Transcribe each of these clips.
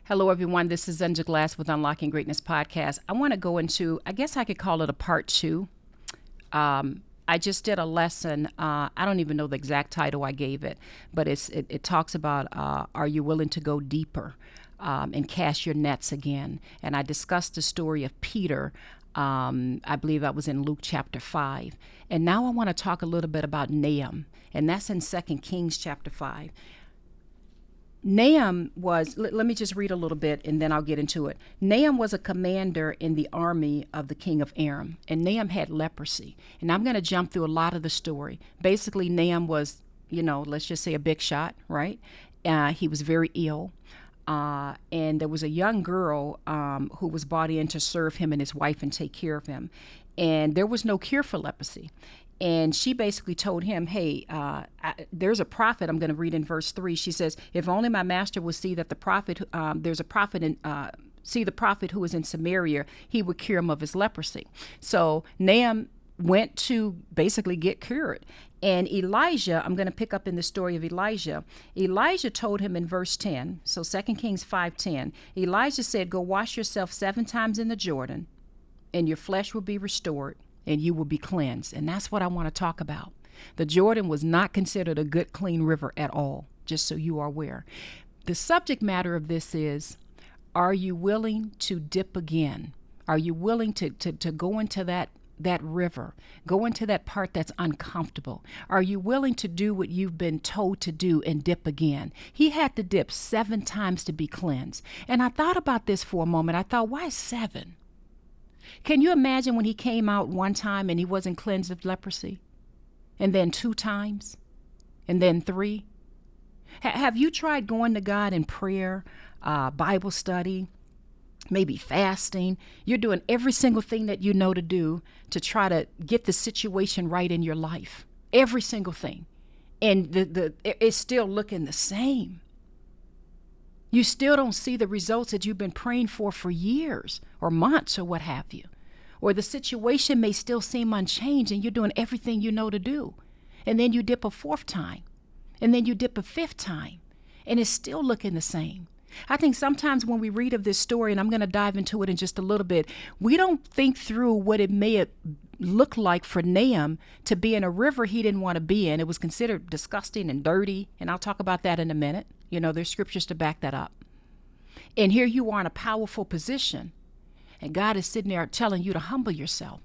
Hello, everyone. This is Zenja Glass with Unlocking Greatness Podcast. I want to go into, I guess I could call it a part two. I just did a lesson. I don't even know the exact title I gave it, but it talks about are you willing to go deeper and cast your nets again? And I discussed the story of Peter. I believe that was in Luke chapter 5. And now I want to talk a little bit about Naaman, and that's in 2 Kings chapter 5. Naaman was, let me just read a little bit and then I'll get into it. Naaman was a commander in the army of the king of Aram, and Naaman had leprosy. And I'm going to jump through a lot of the story. Basically, Naaman was, let's just say a big shot, right? He was very ill. And there was a young girl who was brought in to serve him and his wife and take care of him. And there was no cure for leprosy. And she basically told him, hey, there's a prophet. I'm going to read in verse 3. She says, if only my master would see that the prophet, there's a prophet see the prophet who is in Samaria, he would cure him of his leprosy. So Naaman went to basically get cured. And Elijah, I'm going to pick up in the story of Elijah. Elijah told him in verse 10, so 2 Kings 5:10, Elijah said, go wash yourself 7 times in the Jordan, and your flesh will be restored, and you will be cleansed. And that's what I want to talk about. The Jordan was not considered a good, clean river at all, just so you are aware. The subject matter of this is, are you willing to dip again? Are you willing to go into that river, go into that part that's uncomfortable? Are you willing to do what you've been told to do and dip again? He had to dip 7 times to be cleansed. And I thought about this for a moment. I thought, why 7? Can you imagine when he came out one time and he wasn't cleansed of leprosy? And then 2 times? And then 3? Have you tried going to God in prayer, Bible study, maybe fasting? You're doing every single thing that you know to do to try to get the situation right in your life. Every single thing. And it's still looking the same. You still don't see the results that you've been praying for years or months or what have you. Or the situation may still seem unchanged and you're doing everything you know to do. And then you dip a 4th time. And then you dip a 5th time. And it's still looking the same. I think sometimes when we read of this story, and I'm going to dive into it in just a little bit, we don't think through what it may look like for Naaman to be in a river he didn't want to be in. It was considered disgusting and dirty, and I'll talk about that in a minute. There's scriptures to back that up. And here you are in a powerful position, and God is sitting there telling you to humble yourself.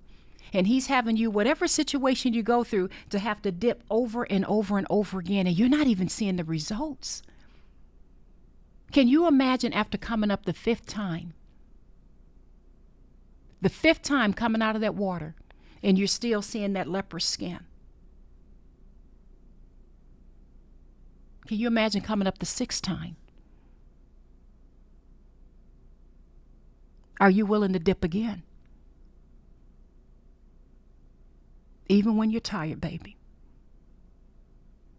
And he's having you, whatever situation you go through, to have to dip over and over and over again, and you're not even seeing the results. Can you imagine after coming up the 5th time? The 5th time coming out of that water, and you're still seeing that leprous skin. Can you imagine coming up the 6th time? Are you willing to dip again? Even when you're tired, baby.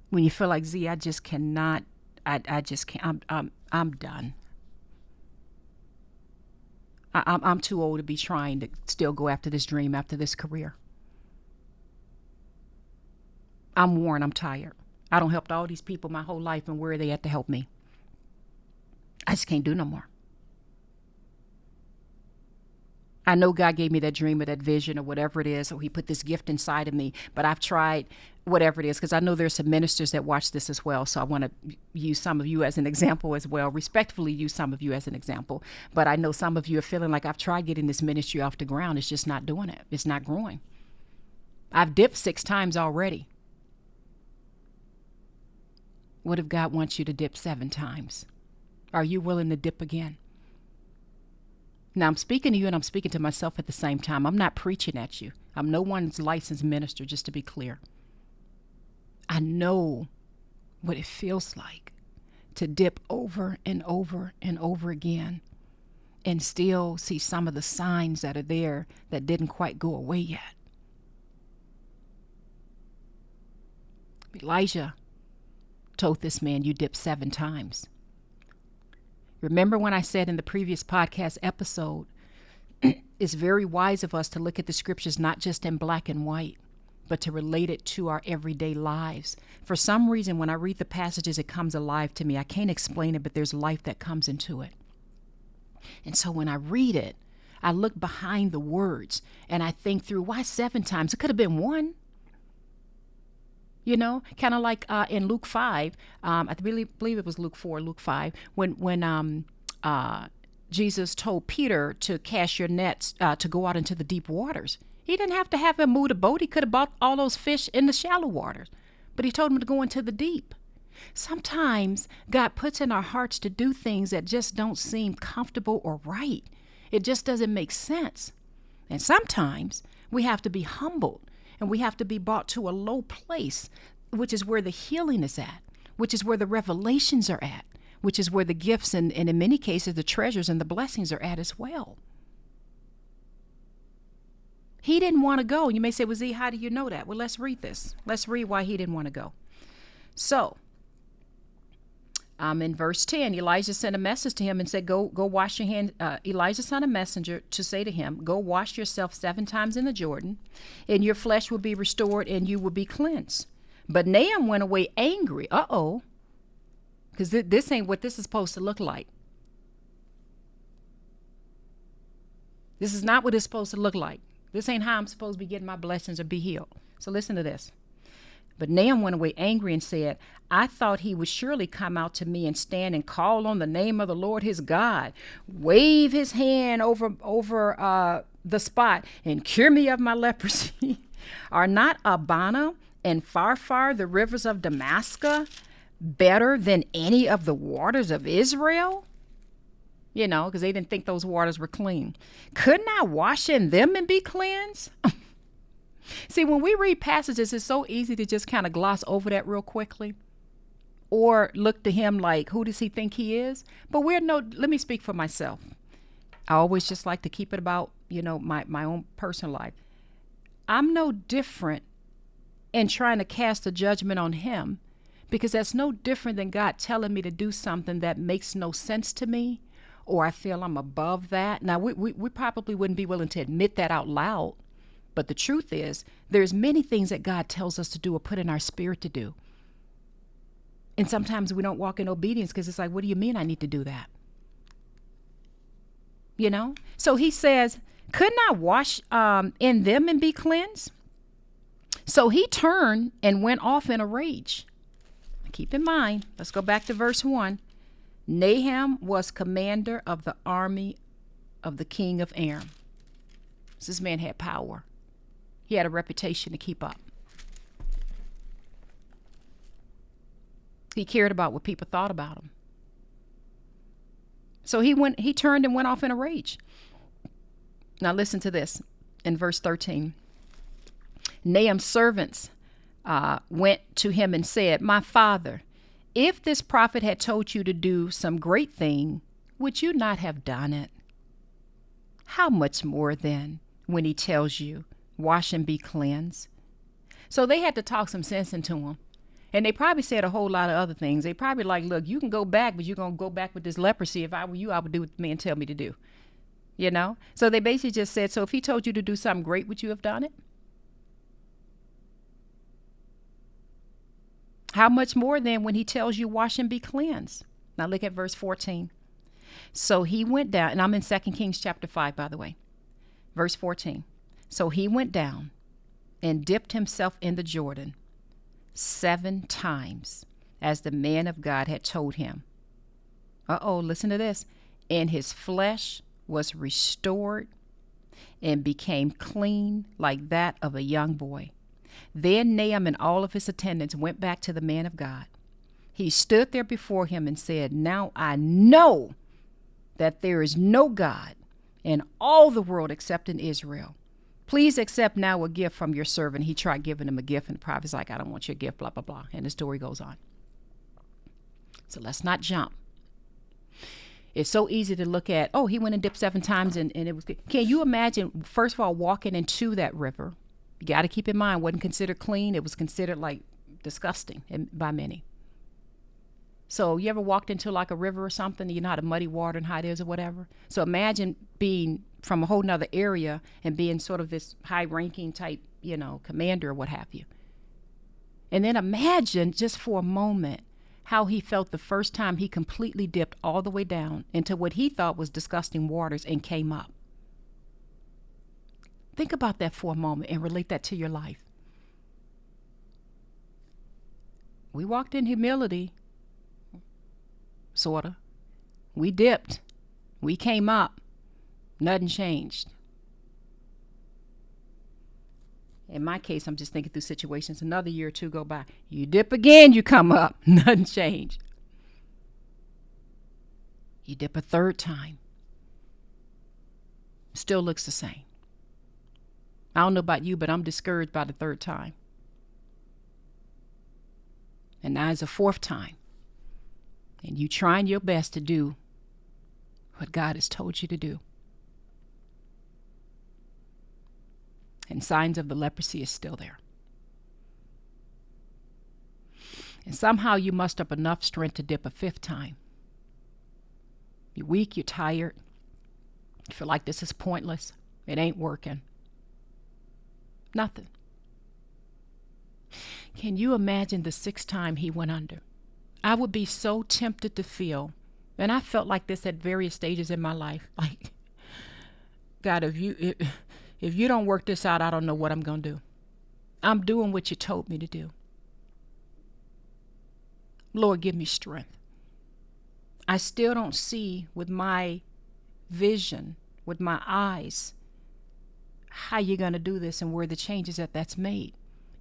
When you feel like, Z, I just cannot, I just can't, I'm done. I'm too old to be trying to still go after this dream, after this career. I'm worn, I'm tired. I don't help all these people my whole life, and where are they at to help me? I just can't do no more. I know God gave me that dream or that vision or whatever it is, or he put this gift inside of me, but I've tried whatever it is, because I know there's some ministers that watch this as well, so I want to use some of you as an example as well, respectfully use some of you as an example, but I know some of you are feeling like, I've tried getting this ministry off the ground, it's just not doing it, it's not growing. I've dipped 6 times already. What if God wants you to dip 7 times? Are you willing to dip again? Now, I'm speaking to you and I'm speaking to myself at the same time. I'm not preaching at you. I'm no one's licensed minister, just to be clear. I know what it feels like to dip over and over and over again and still see some of the signs that are there that didn't quite go away yet. Elijah told this man, you dipped 7 times. Remember when I said in the previous podcast episode, it's very wise of us to look at the scriptures not just in black and white, but to relate it to our everyday lives. For some reason, when I read the passages, it comes alive to me. I can't explain it, but there's life that comes into it. And so when I read it, I look behind the words and I think through, why 7 times? It could have been 1. You know, kind of like in Luke 5, I believe it was Luke 4, Luke 5, when Jesus told Peter to cast your nets to go out into the deep waters. He didn't have to have him move the boat. He could have bought all those fish in the shallow waters, but he told him to go into the deep. Sometimes God puts in our hearts to do things that just don't seem comfortable or right. It just doesn't make sense. And sometimes we have to be humbled and we have to be brought to a low place, which is where the healing is at, which is where the revelations are at, which is where the gifts and in many cases the treasures and the blessings are at as well. He didn't want to go. You may say, well, Z, how do you know that? Well, let's read this. Let's read why he didn't want to go. So, in verse 10, Elijah sent a message to him and said, go wash your hands. Elijah sent a messenger to say to him, go wash yourself 7 times in the Jordan, and your flesh will be restored and you will be cleansed. But Naaman went away angry. Because this ain't what this is supposed to look like. This is not what it's supposed to look like. This ain't how I'm supposed to be getting my blessings or be healed. So listen to this. But Naaman went away angry and said, I thought he would surely come out to me and stand and call on the name of the Lord his God, wave his hand over the spot and cure me of my leprosy. Are not Abana and Pharpar, the rivers of Damascus, better than any of the waters of Israel? You know, because they didn't think those waters were clean. Couldn't I wash in them and be cleansed? See, when we read passages, it's so easy to just kind of gloss over that real quickly or look to him like, who does he think he is? But let me speak for myself. I always just like to keep it about, my own personal life. I'm no different in trying to cast a judgment on him, because that's no different than God telling me to do something that makes no sense to me, or I feel I'm above that. Now, we probably wouldn't be willing to admit that out loud. But the truth is, there's many things that God tells us to do or put in our spirit to do. And sometimes we don't walk in obedience because it's like, what do you mean I need to do that? So he says, couldn't I wash in them and be cleansed? So he turned and went off in a rage. Keep in mind, let's go back to verse 1. Naaman was commander of the army of the king of Aram. So this man had power. He had a reputation to keep up. He cared about what people thought about him. So he turned and went off in a rage. Now listen to this in verse 13. Naaman's servants went to him and said, my father, if this prophet had told you to do some great thing, would you not have done it? How much more then when he tells you, wash and be cleansed? So they had to talk some sense into him. And they probably said a whole lot of other things. They probably like, look, you can go back, but you're going to go back with this leprosy. If I were you, I would do what the man tell me to do. So they basically just said, so if he told you to do something great, would you have done it? How much more then when he tells you wash and be cleansed? Now look at verse 14. So he went down, and I'm in 2 Kings chapter 5, by the way. Verse 14. So he went down and dipped himself in the Jordan 7 times, as the man of God had told him. Listen to this. And his flesh was restored and became clean like that of a young boy. Then Naaman and all of his attendants went back to the man of God. He stood there before him and said, now I know that there is no God in all the world except in Israel. Please accept now a gift from your servant. He tried giving him a gift, and the prophet's like, I don't want your gift, blah, blah, blah. And the story goes on. So let's not jump. It's so easy to look at, he went and dipped 7 times and it was good. Can you imagine, first of all, walking into that river? You got to keep in mind, it wasn't considered clean. It was considered like disgusting by many. So you ever walked into like a river or something, you know how the muddy water and how it is or whatever? So imagine being from a whole nother area and being sort of this high ranking type, commander or what have you. And then imagine just for a moment how he felt the first time he completely dipped all the way down into what he thought was disgusting waters and came up. Think about that for a moment and relate that to your life. We walked in humility, sort of. We dipped. We came up. Nothing changed. In my case, I'm just thinking through situations. Another year or two go by. You dip again, you come up. Nothing changed. You dip a third time. Still looks the same. I don't know about you, but I'm discouraged by the third time. And now it's a fourth time. And you trying your best to do what God has told you to do. And signs of the leprosy is still there. And somehow you muster up enough strength to dip a fifth time. You're weak, you're tired. You feel like this is pointless. It ain't working. Nothing. Can you imagine the sixth time he went under? I would be so tempted to feel, and I felt like this at various stages in my life, like, God, if you don't work this out, I don't know what I'm going to do. I'm doing what you told me to do. Lord, give me strength. I still don't see with my vision, with my eyes, how you're going to do this and where the changes that's made.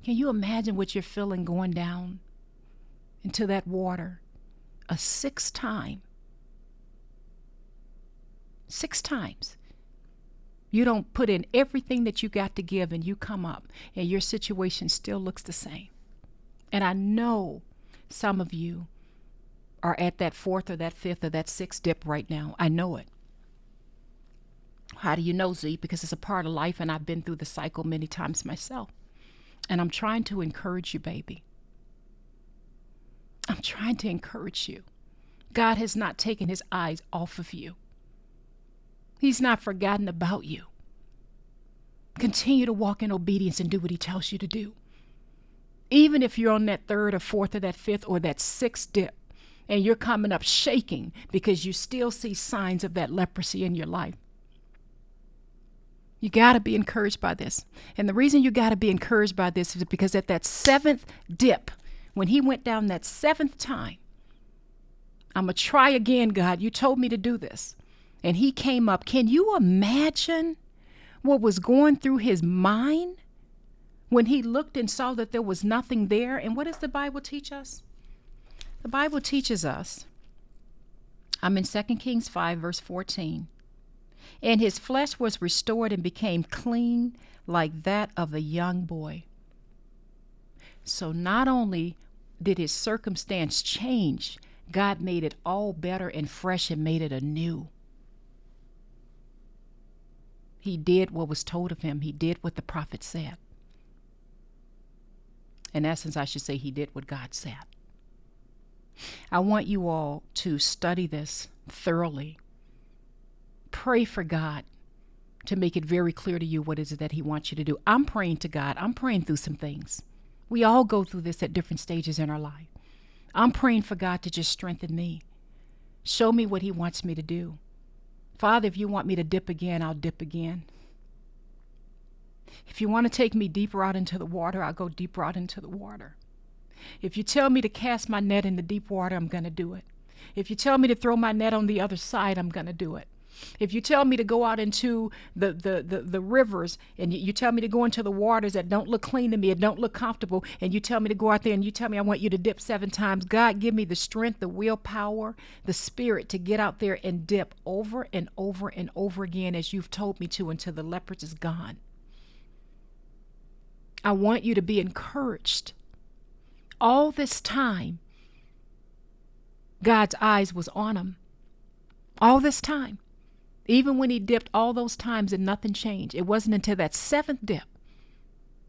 Can you imagine what you're feeling going down into that water a sixth time? 6 times. You don't put in everything that you got to give and you come up and your situation still looks the same. And I know some of you are at that fourth or that fifth or that sixth dip right now. I know it. How do you know, Z? Because it's a part of life and I've been through the cycle many times myself. And I'm trying to encourage you, baby. I'm trying to encourage you. God has not taken his eyes off of you. He's not forgotten about you. Continue to walk in obedience and do what he tells you to do. Even if you're on that third or fourth or that fifth or that sixth dip and you're coming up shaking because you still see signs of that leprosy in your life. You got to be encouraged by this. And the reason you got to be encouraged by this is because at that seventh dip, when he went down that seventh time, I'm going to try again, God. You told me to do this. And he came up. Can you imagine what was going through his mind when he looked and saw that there was nothing there? And what does the Bible teach us? The Bible teaches us, I'm in 2 Kings 5, verse 14. And his flesh was restored and became clean like that of a young boy. So not only did his circumstance change, God made it all better and fresh and made it anew. He did what was told of him. He did what the prophet said. In essence, I should say he did what God said. I want you all to study this thoroughly. Pray for God to make it very clear to you what is it that he wants you to do. I'm praying to God. I'm praying through some things. We all go through this at different stages in our life. I'm praying for God to just strengthen me. Show me what he wants me to do. Father, if you want me to dip again, I'll dip again. If you want to take me deeper out into the water, I'll go deeper out into the water. If you tell me to cast my net in the deep water, I'm going to do it. If you tell me to throw my net on the other side, I'm going to do it. If you tell me to go out into the rivers and you tell me to go into the waters that don't look clean to me and don't look comfortable, and you tell me to go out there and you tell me I want you to dip 7 times, God, give me the strength, the willpower, the spirit to get out there and dip over and over and over again as you've told me to until the leopard is gone. I want you to be encouraged. All this time, God's eyes was on him. All this time. Even when he dipped all those times and nothing changed. It wasn't until that 7th dip,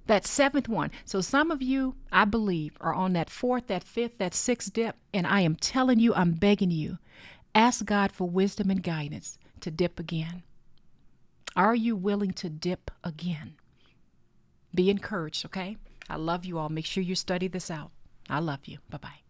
that 7th one. So some of you, I believe, are on that 4th, that 5th, that 6th dip. And I am telling you, I'm begging you, ask God for wisdom and guidance to dip again. Are you willing to dip again? Be encouraged, okay? I love you all. Make sure you study this out. I love you. Bye-bye.